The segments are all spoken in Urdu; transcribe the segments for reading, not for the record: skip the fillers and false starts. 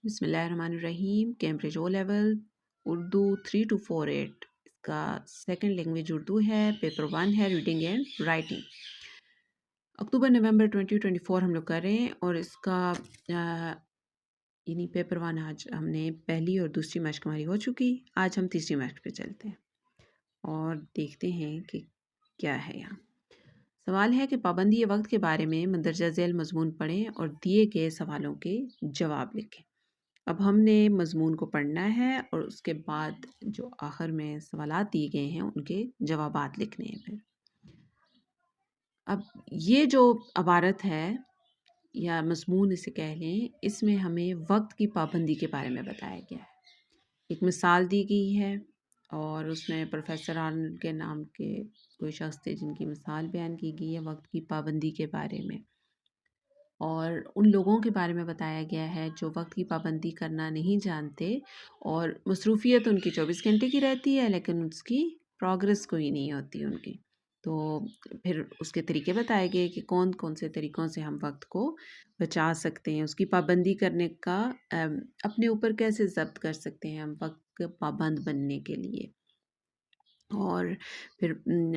بسم اللہ الرحمن الرحیم۔ کیمبرج او لیول اردو 3248، اس کا سیکنڈ لینگویج اردو ہے، پیپر 1 ہے ریڈنگ اینڈ رائٹنگ۔ اکتوبر نومبر 2024 ہم لوگ کر رہے ہیں، اور اس کا یعنی پیپر 1 آج ہم نے پہلی اور دوسری مشق ہماری ہو چکی۔ آج ہم تیسری مشق پہ چلتے ہیں اور دیکھتے ہیں کہ کیا ہے یہاں۔ سوال ہے کہ پابندی وقت کے بارے میں مندرجہ ذیل مضمون پڑھیں اور دیے گئے سوالوں کے جواب لکھیں۔ اب ہم نے مضمون کو پڑھنا ہے اور اس کے بعد جو آخر میں سوالات دیے گئے ہیں ان کے جوابات لکھنے ہیں۔ پھر اب یہ جو عبارت ہے یا مضمون اسے کہہ لیں، اس میں ہمیں وقت کی پابندی کے بارے میں بتایا گیا ہے۔ ایک مثال دی گئی ہے اور اس میں پروفیسر آرنلڈ کے نام کے کوئی شخص تھے جن کی مثال بیان کی گئی ہے وقت کی پابندی کے بارے میں، اور ان لوگوں کے بارے میں بتایا گیا ہے جو وقت کی پابندی کرنا نہیں جانتے اور مصروفیت ان کی 24 گھنٹے کی رہتی ہے لیکن اس کی پروگرس کوئی نہیں ہوتی ان کی۔ تو پھر اس کے طریقے بتائے گئے کہ کون کون سے طریقوں سے ہم وقت کو بچا سکتے ہیں، اس کی پابندی کرنے کا اپنے اوپر کیسے ضبط کر سکتے ہیں ہم وقت پابند بننے کے لیے، اور پھر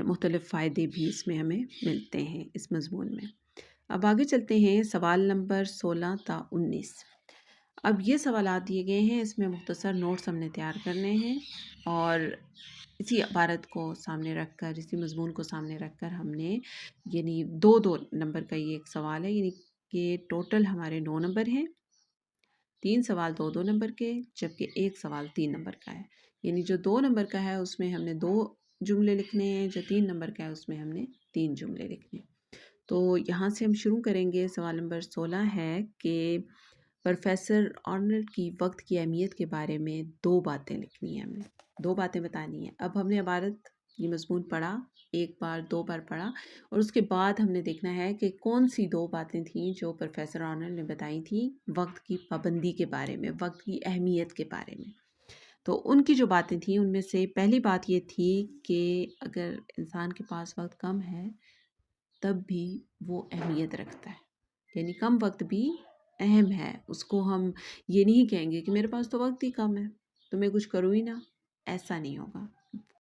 مختلف فائدے بھی اس میں ہمیں ملتے ہیں اس مضمون میں۔ اب آگے چلتے ہیں سوال نمبر 16 تا 19۔ اب یہ سوالات دیے گئے ہیں، اس میں مختصر نوٹس ہم نے تیار کرنے ہیں، اور اسی عبارت کو سامنے رکھ کر، اسی مضمون کو سامنے رکھ کر ہم نے یعنی دو نمبر کا یہ ایک سوال ہے، یعنی کہ ٹوٹل ہمارے 9 نمبر ہیں، 3 سوال 2 نمبر کے، جبکہ ایک سوال 3 نمبر کا ہے۔ یعنی جو 2 نمبر کا ہے اس میں ہم نے 2 جملے لکھنے ہیں، جو 3 نمبر کا ہے اس میں ہم نے 3 جملے لکھنے ہیں۔ تو یہاں سے ہم شروع کریں گے۔ سوال نمبر 16 ہے کہ پروفیسر آرنلڈ کی وقت کی اہمیت کے بارے میں 2 باتیں لکھنی ہیں، ہم نے 2 باتیں بتانی ہیں۔ اب ہم نے عبارت یہ مضمون پڑھا، 1 بار 2 بار پڑھا، اور اس کے بعد ہم نے دیکھنا ہے کہ کون سی 2 باتیں تھیں جو پروفیسر آرنلڈ نے بتائی تھیں وقت کی پابندی کے بارے میں، وقت کی اہمیت کے بارے میں۔ تو ان کی جو باتیں تھیں ان میں سے پہلی بات یہ تھی کہ اگر انسان کے پاس وقت کم ہے تب بھی وہ اہمیت رکھتا ہے، یعنی کم وقت بھی اہم ہے۔ اس کو ہم یہ نہیں کہیں گے کہ میرے پاس تو وقت ہی کم ہے تو میں کچھ کروں ہی نہ، ایسا نہیں ہوگا۔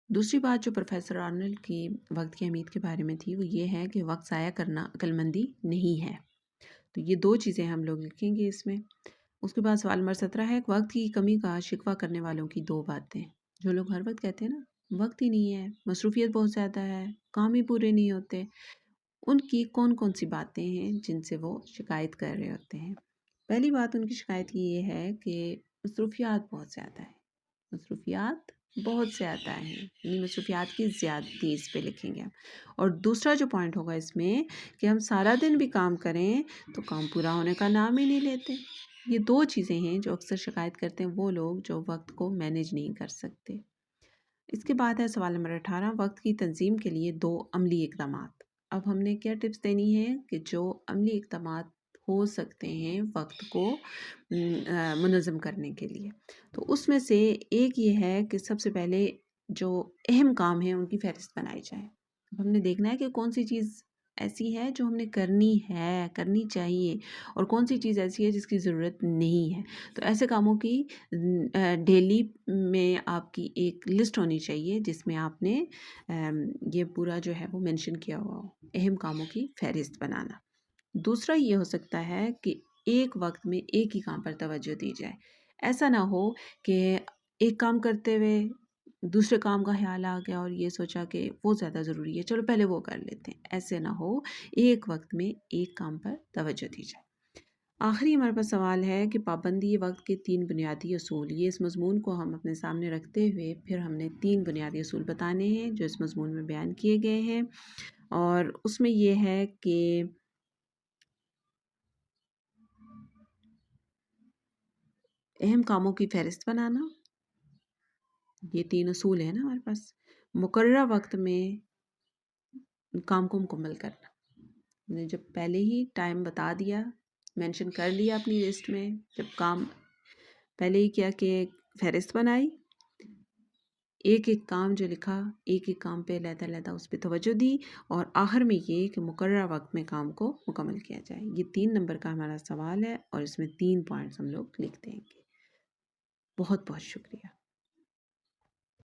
دوسری بات جو پروفیسر آرنلڈ کی وقت کی اہمیت کے بارے میں تھی وہ یہ ہے کہ وقت ضائع کرنا عقل مندی نہیں ہے۔ تو یہ 2 چیزیں ہم لوگ لکھیں گے اس میں۔ اس کے بعد سوال نمبر 17 ہے وقت کی کمی کا شکوہ کرنے والوں کی 2 باتیں۔ جو لوگ ہر وقت کہتے ہیں نا وقت ہی نہیں ہے، مصروفیت بہت زیادہ ہے، کام ہی پورے نہیں ہوتے، ان کی کون کون سی باتیں ہیں جن سے وہ شکایت کر رہے ہوتے ہیں۔ پہلی بات ان کی شکایت کی یہ ہے کہ مصروفیات بہت زیادہ ہیں، مصروفیات بہت زیادہ ہیں، یعنی مصروفیات کی زیادتی اس پہ لکھیں گے ہم۔ اور دوسرا جو پوائنٹ ہوگا اس میں کہ ہم سارا دن بھی کام کریں تو کام پورا ہونے کا نام ہی نہیں لیتے۔ یہ 2 چیزیں ہیں جو اکثر شکایت کرتے ہیں وہ لوگ جو وقت کو مینیج نہیں کر سکتے۔ اس کے بعد ہے سوال نمبر 18 وقت کی تنظیم کے لیے 2 عملی اقدامات۔ اب ہم نے کیا ٹپس دینی ہے کہ جو عملی اقدامات ہو سکتے ہیں وقت کو منظم کرنے کے لیے، تو اس میں سے ایک یہ ہے کہ سب سے پہلے جو اہم کام ہیں ان کی فہرست بنائی جائے۔ اب ہم نے دیکھنا ہے کہ کون سی چیز ایسی ہے جو ہم نے کرنی ہے، کرنی چاہیے، اور کون سی چیز ایسی ہے جس کی ضرورت نہیں ہے۔ تو ایسے کاموں کی ڈیلی میں آپ کی ایک لسٹ ہونی چاہیے جس میں آپ نے یہ پورا جو ہے وہ مینشن کیا ہوا ہو، اہم کاموں کی فہرست بنانا۔ دوسرا یہ ہو سکتا ہے کہ ایک وقت میں ایک ہی کام پر توجہ دی جائے۔ ایسا نہ ہو کہ ایک کام کرتے ہوئے دوسرے کام کا خیال آ گیا اور یہ سوچا کہ وہ زیادہ ضروری ہے، چلو پہلے وہ کر لیتے ہیں۔ ایسے نہ ہو، ایک وقت میں ایک کام پر توجہ دی جائے۔ آخری ہمارے پاس سوال ہے کہ پابندی وقت کے 3 بنیادی اصول۔ یہ اس مضمون کو ہم اپنے سامنے رکھتے ہوئے پھر ہم نے 3 بنیادی اصول بتانے ہیں جو اس مضمون میں بیان کیے گئے ہیں، اور اس میں یہ ہے کہ اہم کاموں کی فہرست بنانا، یہ 3 اصول ہیں نا ہمارے پاس۔ مقررہ وقت میں کام کو مکمل کرنا، ہم نے جب پہلے ہی ٹائم بتا دیا، مینشن کر لیا اپنی لسٹ میں، جب کام پہلے ہی کیا کہ فہرست بنائی، ایک ایک کام جو لکھا، ایک ایک کام پہ علیحدہ اس پہ توجہ دی، اور آخر میں یہ کہ مقررہ وقت میں کام کو مکمل کیا جائے۔ یہ 3 نمبر کا ہمارا سوال ہے اور اس میں 3 پوائنٹس ہم لوگ لکھ دیں گے۔ بہت بہت شکریہ۔